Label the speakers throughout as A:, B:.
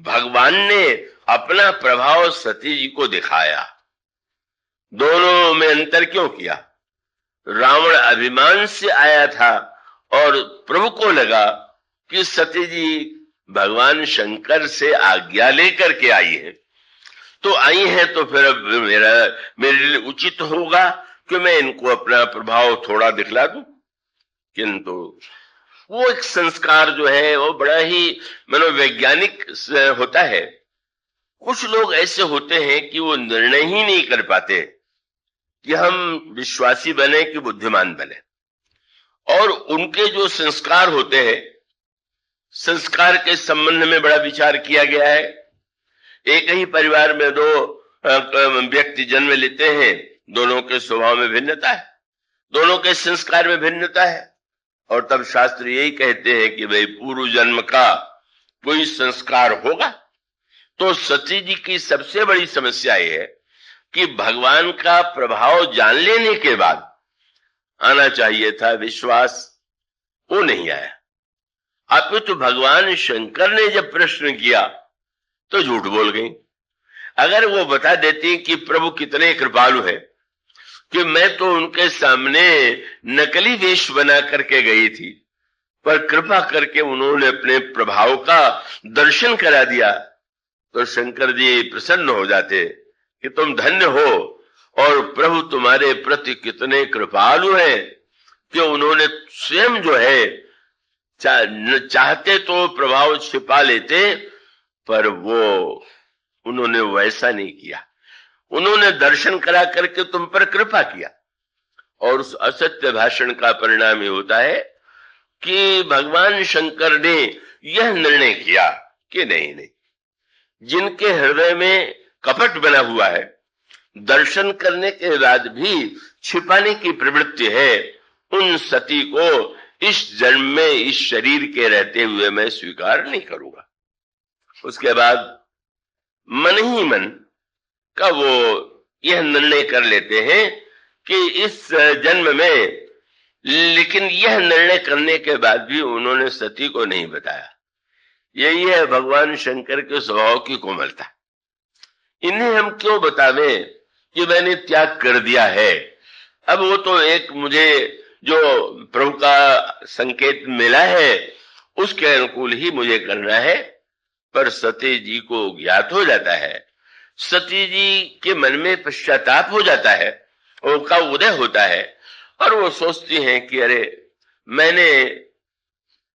A: भगवान ने अपना प्रभाव सती जी को दिखाया। दोनों में अंतर क्यों किया? रावण अभिमान से आया था और प्रभु को लगा कि सती जी भगवान शंकर से आज्ञा लेकर के आई है, तो आई है तो फिर अब मेरे लिए उचित होगा कि मैं इनको अपना प्रभाव थोड़ा दिखला दूं। किंतु वो एक संस्कार जो है वो बड़ा ही मनोवैज्ञानिक होता है। कुछ लोग ऐसे होते हैं कि वो निर्णय ही नहीं कर पाते कि हम विश्वासी बने कि बुद्धिमान बने, और उनके जो संस्कार होते हैं, संस्कार के संबंध में बड़ा विचार किया गया है। एक ही परिवार में दो व्यक्ति जन्म लेते हैं, दोनों के स्वभाव में भिन्नता है, दोनों के संस्कार में भिन्नता है, और तब शास्त्र यही कहते हैं कि भाई पूर्व जन्म का कोई संस्कार होगा। तो सती जी की सबसे बड़ी समस्या यह है कि भगवान का प्रभाव जान लेने के बाद आना चाहिए था विश्वास, वो नहीं आया। अब तो भगवान शंकर ने जब प्रश्न किया तो झूठ बोल गई। अगर वो बता देती कि प्रभु कितने कृपालु है कि मैं तो उनके सामने नकली वेश बना करके गई थी, पर कृपा करके उन्होंने अपने प्रभाव का दर्शन करा दिया, तो शंकर जी प्रसन्न हो जाते कि तुम धन्य हो और प्रभु तुम्हारे प्रति कितने कृपालु हैं कि उन्होंने स्वयं जो है चाहते तो प्रभाव छिपा लेते, पर वो उन्होंने वैसा नहीं किया। उन्होंने दर्शन करा करके तुम पर कृपा किया, और उस असत्य भाषण का परिणाम ये होता है कि भगवान शंकर ने यह निर्णय किया कि नहीं, जिनके हृदय में कपट बना हुआ है, दर्शन करने के बाद भी छिपाने की प्रवृत्ति है, उन सती को इस जन्म में इस शरीर के रहते हुए मैं स्वीकार नहीं करूंगा। उसके बाद मन ही मन का वो यह निर्णय कर लेते हैं कि इस जन्म में, लेकिन यह निर्णय करने के बाद भी उन्होंने सती को नहीं बताया। यही है भगवान शंकर के स्वभाव की कोमलता। इन्हें हम क्यों बतावे कि मैंने त्याग कर दिया है। अब वो तो एक मुझे जो प्रभु का संकेत मिला है उसके अनुकूल ही मुझे करना है, पर सती जी को ज्ञात हो जाता है, सती जी के मन में पश्चाताप हो जाता है, उनका उदय होता है, और वो सोचती हैं कि अरे मैंने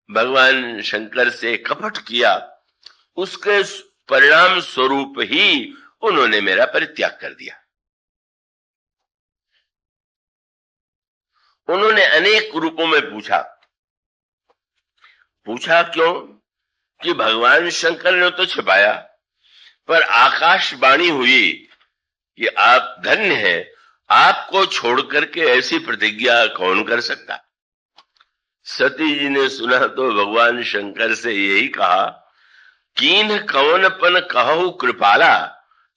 A: भगवान शंकर से कपट किया, उसके परिणाम स्वरूप ही उन्होंने मेरा परित्याग कर दिया। उन्होंने अनेक रूपों में पूछा क्यों कि भगवान शंकर ने तो छिपाया, पर आकाशवाणी हुई कि आप धन्य हैं, आपको छोड़ करके ऐसी प्रतिज्ञा कौन कर सकता। सती जी ने सुना तो भगवान शंकर से यही कहा, कीन कवनपन कहु कृपाला,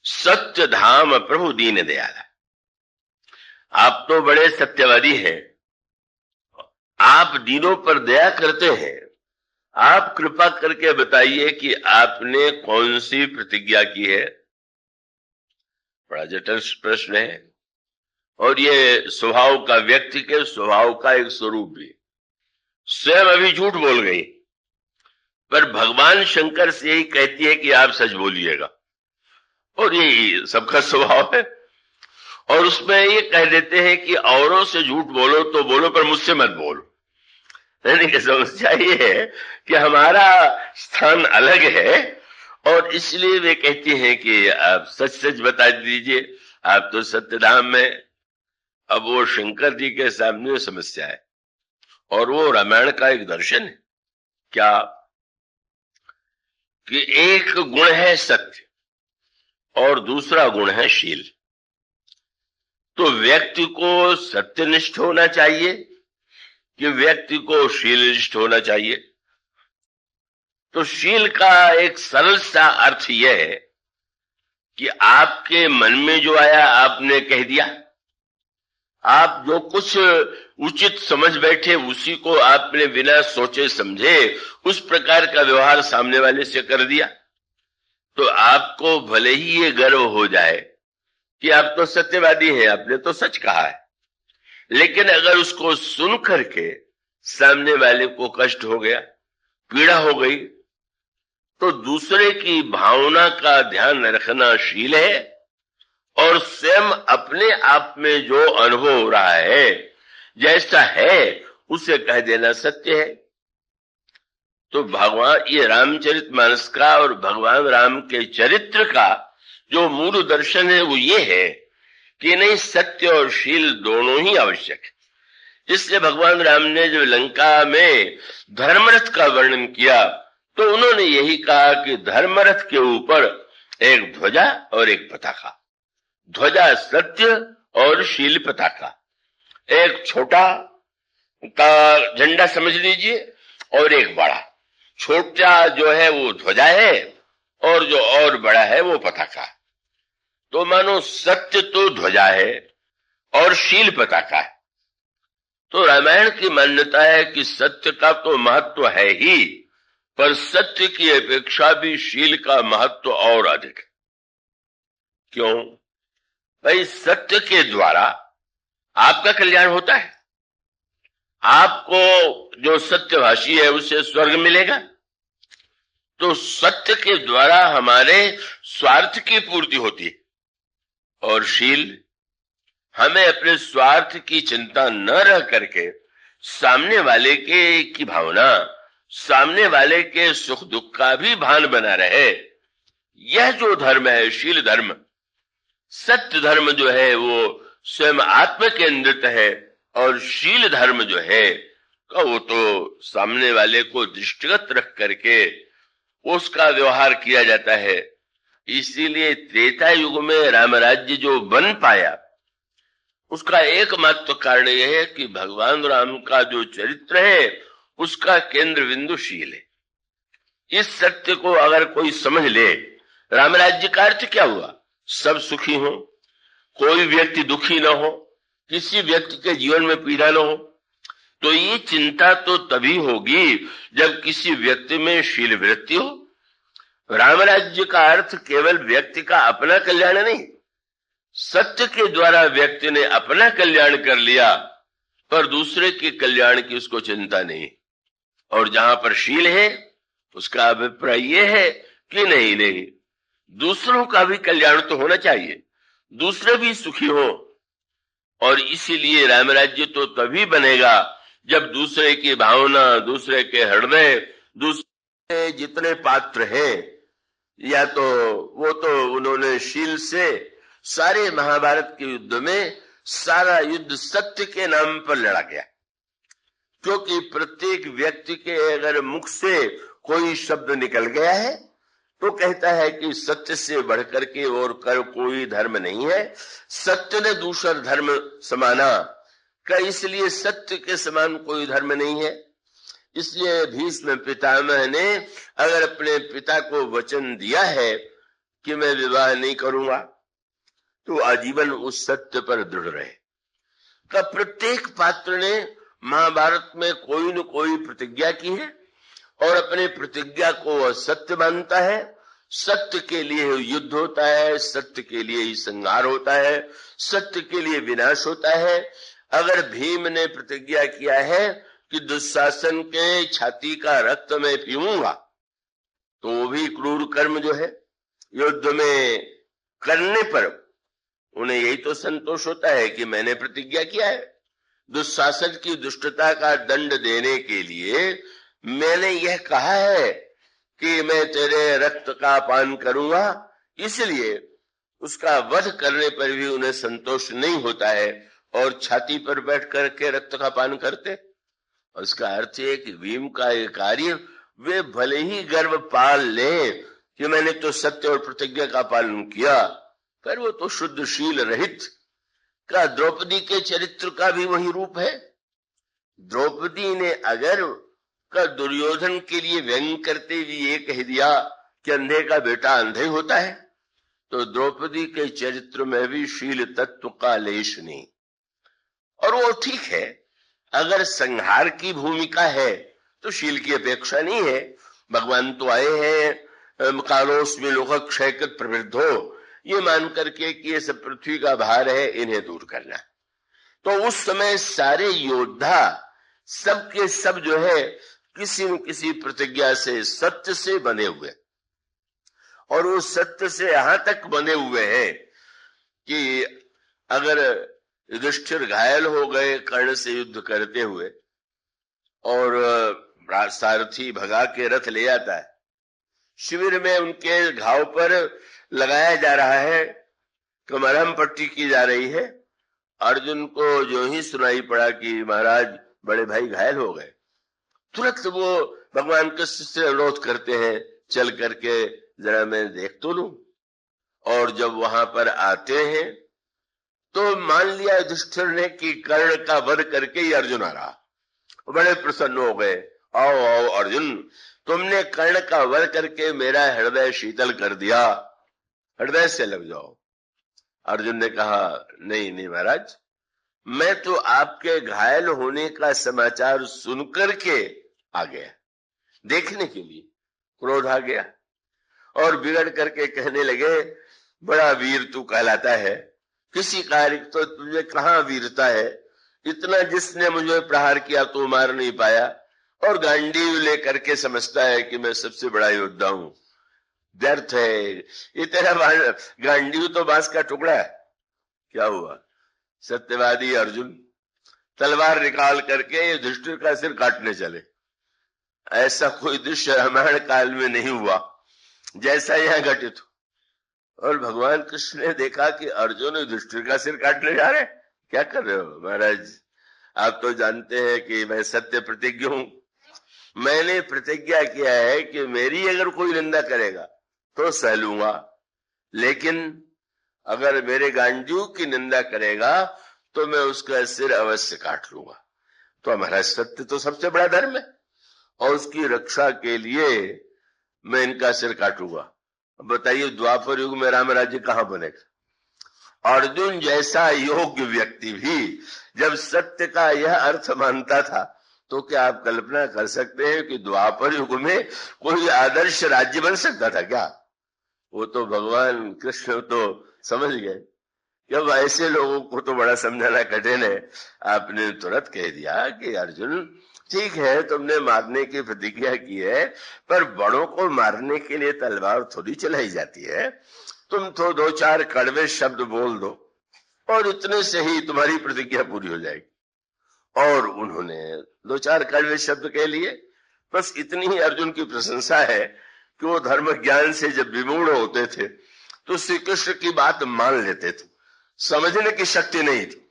A: सत्य धाम प्रभु दीन दयाला। आप तो बड़े सत्यवादी हैं, आप दीनों पर दया करते हैं, आप कृपा करके बताइए कि आपने कौन सी प्रतिज्ञा की है। बड़ा जटिल प्रश्न है, और ये स्वभाव का, व्यक्ति के स्वभाव का एक स्वरूप भी। स्वयं अभी झूठ बोल गई, पर भगवान शंकर से यही कहती है कि आप सच बोलिएगा, और ये सबका स्वभाव है। और उसमें ये कह देते हैं कि औरों से झूठ बोलो तो बोलो, पर मुझसे मत बोलो। यानी कि समस्या ये है कि हमारा स्थान अलग है, और इसलिए वे कहती हैं कि आप सच सच बता दीजिए, आप तो सत्यधाम में। अब वो शंकर जी के सामने समस्या है, और वो रामायण का एक दर्शन है क्या कि एक गुण है सत्य और दूसरा गुण है शील। तो व्यक्ति को सत्यनिष्ठ होना चाहिए कि व्यक्ति को शीलनिष्ठ होना चाहिए। तो शील का एक सरल सा अर्थ यह है कि आपके मन में जो आया आपने कह दिया, आप जो कुछ उचित समझ बैठे उसी को आपने बिना सोचे समझे उस प्रकार का व्यवहार सामने वाले से कर दिया। तो आपको भले ही ये गर्व हो जाए कि आप तो सत्यवादी हैं, आपने तो सच कहा है, लेकिन अगर उसको सुन करके सामने वाले को कष्ट हो गया, पीड़ा हो गई, तो दूसरे की भावना का ध्यान रखना शील है, और स्वयं अपने आप में जो अनुभव हो रहा है जैसा है उसे कह देना सत्य है। तो भगवान, ये रामचरितमानस का और भगवान राम के चरित्र का जो मूल दर्शन है वो ये है कि नहीं, सत्य और शील दोनों ही आवश्यक है। इसलिए भगवान राम ने जो लंका में धर्मरथ का वर्णन किया तो उन्होंने यही कहा कि धर्मरथ के ऊपर एक ध्वजा और एक पताका, ध्वजा सत्य और शील पताका, एक छोटा का झंडा समझ लीजिए और एक बड़ा। छोटा जो है वो ध्वजा है और जो और बड़ा है वो पताका। तो मानो सत्य तो ध्वजा है और शील पताका है। तो रामायण की मान्यता है कि सत्य का तो महत्व है ही, पर सत्य की अपेक्षा भी शील का महत्व और अधिक है। क्यों भाई? सत्य के द्वारा आपका कल्याण होता है। आपको जो सत्यभाषी है उसे स्वर्ग मिलेगा, तो सत्य के द्वारा हमारे स्वार्थ की पूर्ति होती है। और शील, हमें अपने स्वार्थ की चिंता न रह करके सामने वाले के की भावना, सामने वाले के सुख दुख का भी भान बना रहे। यह जो धर्म है शील धर्म, सत्य धर्म जो है वो स्वयं आत्म केंद्रित है, और शील धर्म जो है वो तो सामने वाले को दृष्टिगत रख करके उसका व्यवहार किया जाता है। इसीलिए त्रेता युग में राम राज्य जो बन पाया उसका एकमात्र कारण यह है कि भगवान राम का जो चरित्र है उसका केंद्र बिंदु शील है। इस सत्य को अगर कोई समझ ले, राम राज्य का अर्थ क्या हुआ? सब सुखी हो, कोई व्यक्ति दुखी न हो, किसी व्यक्ति के जीवन में पीड़ा न हो। तो ये चिंता तो तभी होगी जब किसी व्यक्ति में शील वृत्ति हो। राम राज्य का अर्थ केवल व्यक्ति का अपना कल्याण नहीं, सत्य के द्वारा व्यक्ति ने अपना कल्याण कर लिया पर दूसरे के कल्याण की उसको चिंता नहीं। और जहां पर शील है उसका अभिप्राय यह है कि नहीं, दूसरों का भी कल्याण तो होना चाहिए, दूसरे भी सुखी हो। और इसीलिए राम राज्य तो तभी बनेगा जब दूसरे की भावना, दूसरे के हृदय, दूसरे जितने पात्र हैं, या तो वो तो उन्होंने शील से सारे महाभारत के युद्ध में सारा युद्ध सत्य के नाम पर लड़ा गया। क्योंकि प्रत्येक व्यक्ति के अगर मुख से कोई शब्द निकल गया है तो कहता है कि सत्य से बढ़कर के और कर कोई धर्म नहीं है, सत्य ने दूसरा धर्म समाना का, इसलिए सत्य के समान कोई धर्म नहीं है। इसलिए भीष्म पितामह ने अगर अपने पिता को वचन दिया है कि मैं विवाह नहीं करूंगा, तो आजीवन उस सत्य पर दृढ़ रहे। का प्रत्येक पात्र ने महाभारत में कोई न कोई प्रतिज्ञा की है और अपने प्रतिज्ञा को सत्य मानता है। सत्य के लिए युद्ध होता है, सत्य के लिए ही संहार होता है, सत्य के लिए विनाश होता है। अगर भीम ने प्रतिज्ञा किया है कि दुशासन के छाती का रक्त मैं पीऊंगा, तो वो भी क्रूर कर्म जो है युद्ध में करने पर उन्हें यही तो संतोष होता है कि मैंने प्रतिज्ञा किया है। दुशासन की दुष्टता का दंड देने के लिए मैंने यह कहा है कि मैं तेरे रक्त का पान करूंगा, इसलिए उसका वध करने पर भी उन्हें संतोष नहीं होता है और छाती पर बैठ करके रक्त का पान करते। और इसका अर्थ है कि भीम का ये कार्य वे भले ही गर्व पाल ले कि मैंने तो सत्य और प्रतिज्ञा का पालन किया, पर वो तो शुद्धशील रहित। का द्रौपदी के चरित्र का भी वही रूप है। द्रौपदी ने अगर का दुर्योधन के लिए व्यंग करते हुए ये कह दिया कि अंधे का बेटा अंधे होता है, तो द्रौपदी के चरित्र में भी शील तत्व का लेश नहीं। और वो ठीक है, अगर संहार की भूमिका है तो शील की अपेक्षा नहीं है। भगवान तो आए हैं कालोस में लोक क्षयकृत प्रवृद्धो, ये मान करके कि ये सब पृथ्वी का भार है, इन्हें दूर करना। तो उस समय सारे योद्धा सबके सब जो है किसी न किसी प्रतिज्ञा से, सत्य से बने हुए, और वो सत्य से यहां तक बने हुए हैं कि अगर युधिष्ठिर घायल हो गए कर्ण से युद्ध करते हुए और सारथी भगा के रथ ले आता है, शिविर में उनके घाव पर लगाया जा रहा है तो मरहम पट्टी की जा रही है, अर्जुन को जो ही सुनाई पड़ा कि महाराज बड़े भाई घायल हो गए, तुरंत वो भगवान कृष्ण से अनुरोध करते हैं, चल करके जरा मैं देख तो लूं। और जब वहां पर आते हैं तो मान लिया युधिष्ठिर ने कि कर्ण का वध करके ही अर्जुन आ रहा, बड़े प्रसन्न हो गए। आओ आओ अर्जुन, तुमने कर्ण का वध करके मेरा हृदय शीतल कर दिया, हृदय से लग जाओ। अर्जुन ने कहा नहीं नहीं महाराज, मैं तो आपके घायल होने का समाचार सुनकर के आ गया, देखने के लिए। क्रोध आ गया और बिगड़ करके कहने लगे, बड़ा वीर तू कहलाता है, किसी कार्य तो तुझे कहां वीरता है, इतना जिसने मुझे प्रहार किया तो मार नहीं पाया, और गांडीव लेकर के समझता है कि मैं सबसे बड़ा योद्धा हूं। व्यर्थ है, ये तेरा गांडीव तो बांस का टुकड़ा है। क्या हुआ? सत्यवादी अर्जुन तलवार निकाल करके युधिष्ठिर का सिर काटने चले। ऐसा कोई दृश्य रामायण काल में नहीं हुआ जैसा यहां घटित हो। और भगवान कृष्ण ने देखा कि अर्जुन युधिष्ठिर का सिर काटने जा रहे, क्या कर रहे हो महाराज? आप तो जानते हैं कि मैं सत्य प्रतिज्ञ हूं, मैंने प्रतिज्ञा किया है कि मेरी अगर कोई निंदा करेगा तो सह लूंगा, लेकिन अगर मेरे गांडीव की निंदा करेगा तो मैं उसका सिर अवश्य काट लूंगा। तो हमारा सत्य तो सबसे बड़ा धर्म है और उसकी रक्षा के लिए मैं इनका सिर काटूंगा। अब बताइए द्वापर युग में राम राज्य कहां बनेगा? अर्जुन जैसा योग्य व्यक्ति भी जब सत्य का यह अर्थ मानता था तो क्या आप कल्पना कर सकते हैं कि द्वापर युग में कोई आदर्श राज्य बन सकता था क्या? वो तो भगवान कृष्ण तो समझ गए। जब ऐसे लोगों को तो बड़ा समझाना कठिन है। आपने तुरंत कह दिया कि अर्जुन ठीक है, तुमने मारने की प्रतिज्ञा की है, पर बड़ों को मारने के लिए तलवार थोड़ी चलाई जाती है। तुम तो दो चार कड़वे शब्द बोल दो और इतने से ही तुम्हारी प्रतिज्ञा पूरी हो जाएगी। और उन्होंने दो चार कड़वे शब्द कह लिए, बस इतनी ही अर्जुन की प्रशंसा है कि वो धर्म ज्ञान से जब विमूढ़ होते थे तो श्री कृष्ण की बात मान लेते थे। समझने की शक्ति नहीं थी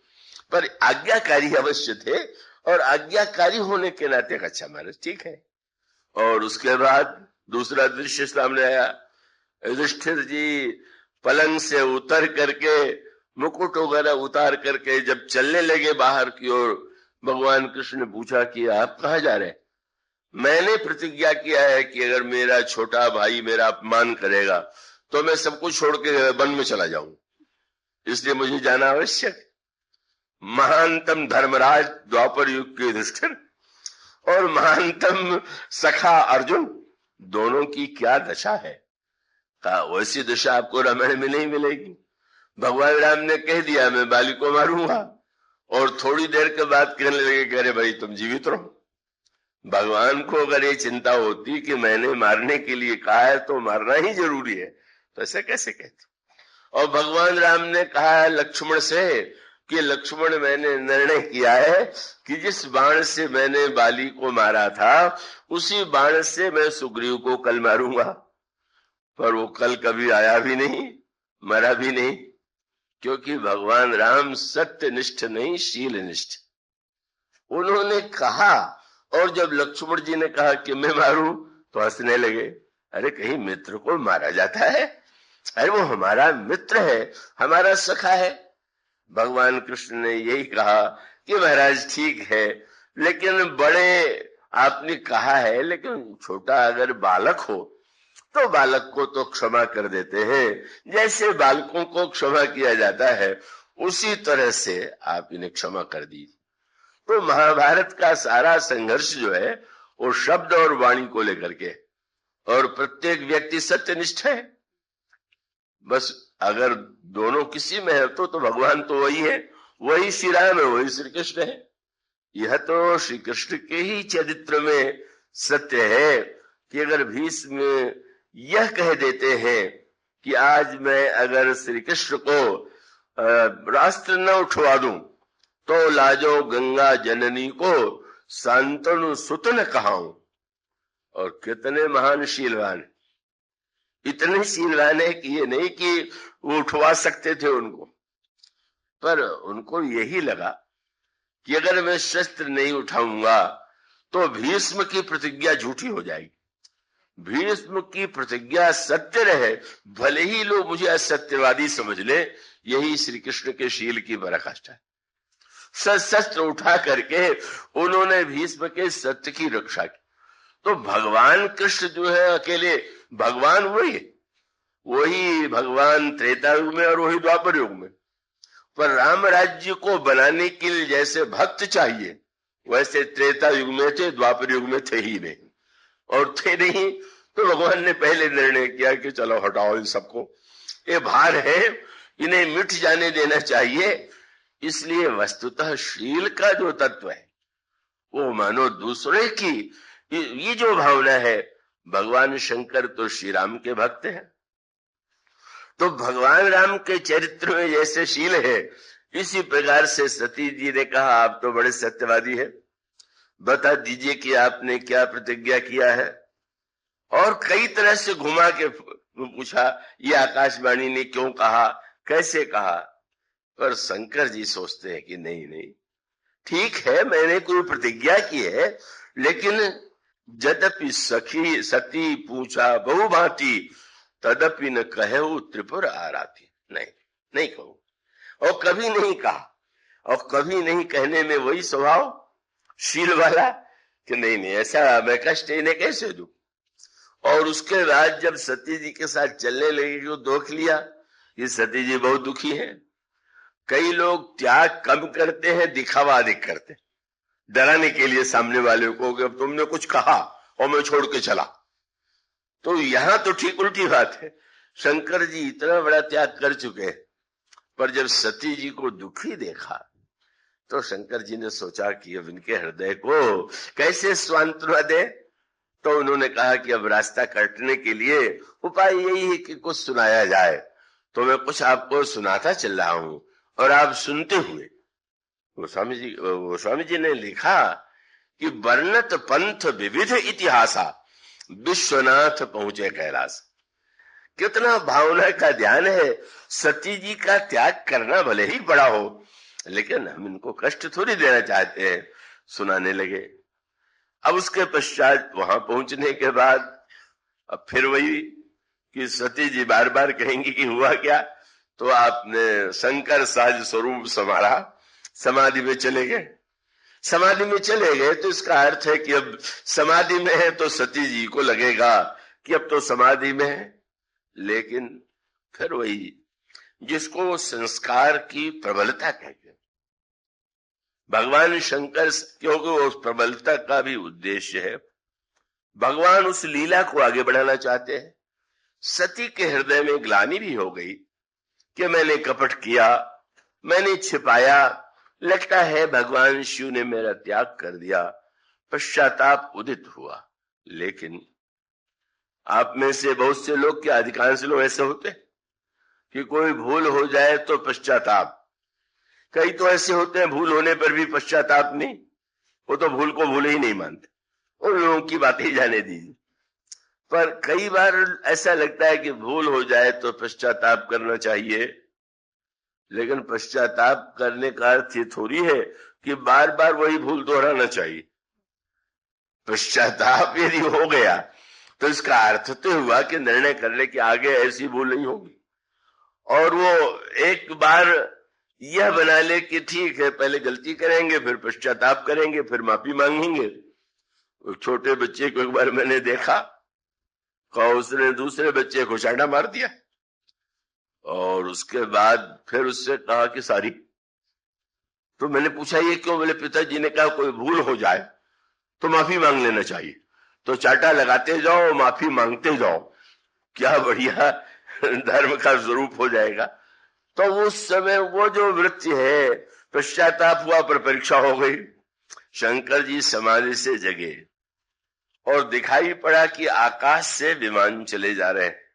A: पर आज्ञाकारी अवश्य थे, और आज्ञाकारी होने के नाते अच्छा महाराज ठीक है। और उसके बाद दूसरा दृश्य सामने आया। युधिष्ठिर जी पलंग से उतर करके मुकुट वगैरह उतार करके जब चलने लगे बाहर की ओर, भगवान कृष्ण ने पूछा कि आप कहां जा रहे हैं? मैंने प्रतिज्ञा किया है कि अगर मेरा छोटा भाई मेरा अपमान करेगा तो मैं सब कुछ छोड़ के वन में चला जाऊं, इसलिए मुझे जाना आवश्यक। महानतम धर्मराज द्वापर युग के युधिष्ठिर और महानतम सखा अर्जुन, दोनों की क्या दशा है? कहा वैसी दशा आपको रामायण में नहीं मिलेगी। भगवान राम ने कह दिया मैं बाली को मारूंगा, और थोड़ी देर के बाद कहने लगे कह रहे भाई तुम जीवित रहो। भगवान को अगर ये चिंता होती कि मैंने मारने के लिए कहा है तो मारना ही जरूरी है तो ऐसे कैसे कहते? और भगवान राम ने कहा है लक्ष्मण से कि लक्ष्मण मैंने निर्णय किया है कि जिस बाण से मैंने बाली को मारा था उसी बाण से मैं सुग्रीव को कल मारूंगा। पर वो कल कभी आया भी नहीं, मरा भी नहीं, क्योंकि भगवान राम सत्यनिष्ठ नहीं शील निष्ठ। उन्होंने कहा, और जब लक्ष्मण जी ने कहा कि मैं मारूं तो हंसने लगे। अरे कहीं मित्र को मारा जाता है? अरे वो हमारा मित्र है, हमारा सखा है। भगवान कृष्ण ने यही कहा कि महाराज ठीक है, लेकिन बड़े आपने कहा है, लेकिन छोटा अगर बालक हो तो बालक को तो क्षमा कर देते हैं, जैसे बालकों को क्षमा किया जाता है उसी तरह से आप इन्हें क्षमा कर दीजिए। तो महाभारत का सारा संघर्ष जो है वो शब्द और वाणी को लेकर के, और प्रत्येक व्यक्ति सत्यनिष्ठ है। बस अगर दोनों किसी में है तो भगवान तो वही है, वही श्री राम है, वही श्री कृष्ण है। यह तो श्री कृष्ण के ही चरित्र में सत्य है कि अगर भीष्म यह कह देते हैं कि आज मैं अगर श्री कृष्ण को रास्त्र न उठवा दूं तो लाजो गंगा जननी को शांतनु सुत न कहाऊं। और कितने महान शीलवान, इतने शीलवान है कि ये नहीं कि वो उठवा सकते थे उनको, पर उनको यही लगा कि अगर मैं शस्त्र नहीं उठाऊंगा तो भीष्म की प्रतिज्ञा झूठी हो जाएगी। भीष्म की प्रतिज्ञा सत्य रहे, भले ही लोग मुझे असत्यवादी समझ ले, यही श्री कृष्ण के शील की पराकाष्ठा है। शस्त्र उठा करके उन्होंने भीष्म के सत्य की रक्षा की। तो भगवान कृष्ण जो है अकेले भगवान वही है, वही भगवान त्रेता युग में और वही द्वापर युग में। पर राम राज्य को बनाने के लिए जैसे भक्त चाहिए वैसे त्रेता युग में थे, द्वापर युग में थे ही नहीं, और थे नहीं तो भगवान ने पहले निर्णय किया कि चलो हटाओ इन सबको, ये भार है, इन्हें मिट जाने देना चाहिए। इसलिए वस्तुतः शील का जो तत्व है वो मानो दूसरे की ये जो भावना है, भगवान शंकर तो श्री राम के भक्त हैं, तो भगवान राम के चरित्र में जैसे शील है, इसी प्रकार से सती जी ने कहा आप तो बड़े सत्यवादी हैं, बता दीजिए कि आपने क्या प्रतिज्ञा किया है। और कई तरह से घुमा के पूछा, ये आकाशवाणी ने क्यों कहा, कैसे कहा। पर शंकर जी सोचते हैं कि नहीं नहीं, ठीक है मैंने कोई प्रतिज्ञा की है, लेकिन यद्यपि सखी सती पूछा बहु भांति तदपि न कहे त्रिपुर आराती। नहीं नहीं कहूं, और कभी नहीं कहा, और कभी नहीं कहने में वही स्वभाव शील वाला कि नहीं नहीं ऐसा मैं कष्ट इन्हें कैसे दूं। और उसके बाद जब सती जी के साथ चलने लगी तो देख लिया कि सती जी बहुत दुखी है। कई लोग त्याग कम करते हैं, दिखावा अधिक करते हैं, डराने के लिए सामने वाले को कि अब तुमने कुछ कहा और मैं छोड़ के चला। तो यहां तो ठीक उल्टी बात है, शंकर जी इतना बड़ा त्याग कर चुके हैं, पर जब सती जी को दुखी देखा तो शंकर जी ने सोचा कि अब इनके हृदय को कैसे सांत्वना दे। तो उन्होंने कहा कि अब रास्ता काटने के लिए उपाय यही है कि कुछ सुनाया जाए। तो मैं कुछ आपको सुनाता चल रहा हूं और आप सुनते हुए। गोस्वामी जी ने लिखा कि वर्णत पंथ विविध इतिहासा विश्वनाथ पहुंचे कैलाश। कितना भावना का ध्यान है। सती जी का त्याग करना भले ही बड़ा हो, लेकिन हम इनको कष्ट थोड़ी देना चाहते हैं। सुनाने लगे। अब उसके पश्चात वहां पहुंचने के बाद अब फिर वही कि सती जी बार बार कहेंगी कि हुआ क्या। तो आपने शंकर साज स्वरूप संभाला, समाधि में चले गए। समाधि में चले गए तो इसका अर्थ है कि अब समाधि में है तो सती जी को लगेगा कि अब तो समाधि में है। लेकिन फिर वही जिसको संस्कार की प्रबलता कहते हैं, भगवान शंकर, क्योंकि उस प्रबलता का भी उद्देश्य है, भगवान उस लीला को आगे बढ़ाना चाहते हैं। सती के हृदय में ग्लानि भी हो गई कि मैंने कपट किया, मैंने छिपाया, लगता है भगवान शिव ने मेरा त्याग कर दिया। पश्चाताप उदित हुआ। लेकिन आप में से बहुत से लोग, क्या अधिकांश लोग ऐसे होते कि कोई भूल हो जाए तो पश्चाताप। कई तो ऐसे होते हैं भूल होने पर भी पश्चाताप नहीं, वो तो भूल को भूल ही नहीं मानते, उन लोगों की बात ही जाने दीजिए। पर कई बार ऐसा लगता है कि भूल हो जाए तो पश्चाताप करना चाहिए, लेकिन पश्चाताप करने का अर्थ ये थोड़ी है कि बार बार वही भूल दोहराना चाहिए। पश्चाताप यदि हो गया तो इसका अर्थ तो हुआ कि निर्णय करने के आगे ऐसी भूल नहीं होगी। और वो एक बार यह बना ले कि ठीक है पहले गलती करेंगे, फिर पश्चाताप करेंगे, फिर माफी मांगेंगे। छोटे बच्चे को एक बार मैंने देखा, उसने दूसरे बच्चे को चांटा मार दिया और उसके बाद फिर उससे कहा कि सॉरी। तो मैंने पूछा ये क्यों? बोले पिताजी ने कहा कोई भूल हो जाए तो माफी मांग लेना चाहिए। तो चाटा लगाते जाओ, माफी मांगते जाओ, क्या बढ़िया धर्म का स्वरूप हो जाएगा। तो उस समय वो जो वृत्ति है, पश्चाताप हुआ पर परीक्षा हो गई। शंकर जी समाधि से जगे और दिखाई पड़ा कि आकाश से विमान चले जा रहे हैं।